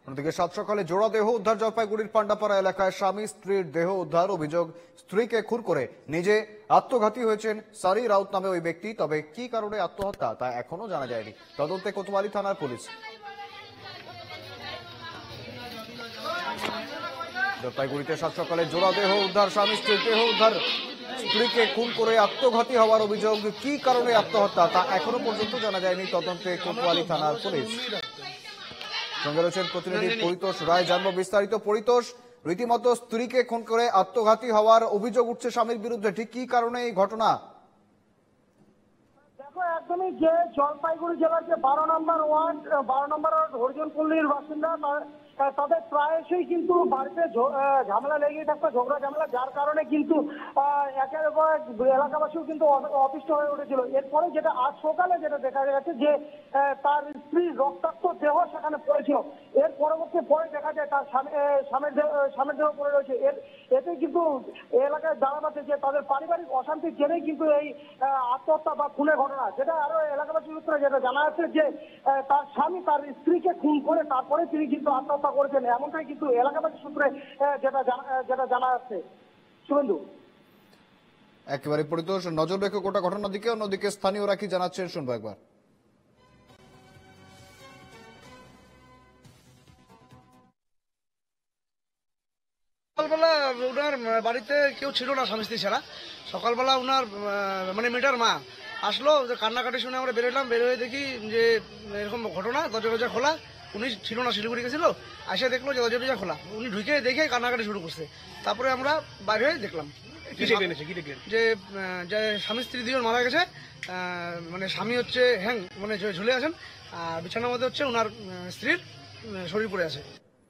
অন্যদিকে সাত সকালে জোড়া দেহ উদ্ধার জলপাইগুড়ির পান্ডাপাড়া এলাকায় স্বামী স্ত্রীর দেহ উদ্ধার। অভিযোগ, স্ত্রীকে খুন করে নিজে আত্মঘাতী হয়েছেন সারি রাউত নামে ওই ব্যক্তি। তবে কি কারণে আত্মহত্যা তা এখনো জানা যায়নি। তদন্তে কোতোয়ালি থানার পুলিশ। জলপাইগুড়িতে সাত সকালে জোড়া দেহ উদ্ধার, স্বামী স্ত্রীর দেহ উদ্ধার, স্ত্রীকে খুন করে আত্মঘাতী হওয়ার অভিযোগ। কি কারণে আত্মহত্যা তা এখনো পর্যন্ত জানা যায়নি। তদন্তে কোতোয়ালি থানার পুলিশ। সঙ্গে রয়েছেন প্রতিনিধি পরিতোষ রায়, জানবো বিস্তারিত। পরিতোষ, রীতিমতো স্ত্রীকে খুন করে আত্মঘাতী হওয়ার অভিযোগ উঠছে স্বামীর বিরুদ্ধে, ঠিক কি কারণে এই ঘটনা? দেখো, একদমই যে জলপাইগুড়ি জেলার যে 12 নম্বর ওয়ার্ড হরিজনপল্লীর বাসিন্দা, তাদের প্রায়শই কিন্তু বাড়িতে ঝামেলা লেগেই থাকতো, ঝগড়া ঝামেলা, যার কারণে কিন্তু একের পর এক এলাকাবাসীও কিন্তু অতিষ্ঠ হয়ে উঠেছিল। এরপরে যেটা আজ সকালে যেটা দেখা গেছে যে তার স্ত্রীর রক্তাক্ত দেহ সেখানে পড়েছিল। এর পরে দেখা যায় তার স্বামীর দেহ পড়ে রয়েছে। এতে কিন্তু এলাকায় জানা যাচ্ছে যে তাদের পারিবারিক অশান্তির জেরেই কিন্তু এই আত্মহত্যা বা খুনের ঘটনা। যেটা আরো এলাকাবাসী সূত্রে যেটা জানা যাচ্ছে যে তার স্বামী তার স্ত্রীকে খুন করে তারপরে তিনি কিন্তু আত্মহত্যা করেছেন, এমনটাই কিন্তু এলাকাবাসী সূত্রে যেটা জানা যাচ্ছে। শুভেন্দু, একেবারে পরিতোষ, নজর রেখে গোটা ঘটনার দিকে। অন্যদিকে স্থানীয়রা কি জানাচ্ছেন শুনবো একবার। সকালবেলা ওনার বাড়িতে কেউ ছিল না, স্বামী স্ত্রী ছাড়া। সকালবেলা ওনার মানে মেয়েটার মা আসলো, কান্নাকাটি শুনে আমরা বেরোলাম। বেরোয় দেখি যে এরকম ঘটনা, দরজা খোলা। উনি ছিল না, শিলিগুড়ি গেছিল। এসে দেখলো যে দরজা খোলা। উনি ঢুকে দেখে কান্নাকাটি শুরু করছে। তারপরে আমরা বাইরে হয়ে দেখলাম যে স্বামী স্ত্রী দুজন মারা গেছে। মানে স্বামী হচ্ছে মানে ঝুলে আছেন, আর বিছানার মধ্যে হচ্ছে ওনার স্ত্রীর শরীর পড়ে আছে।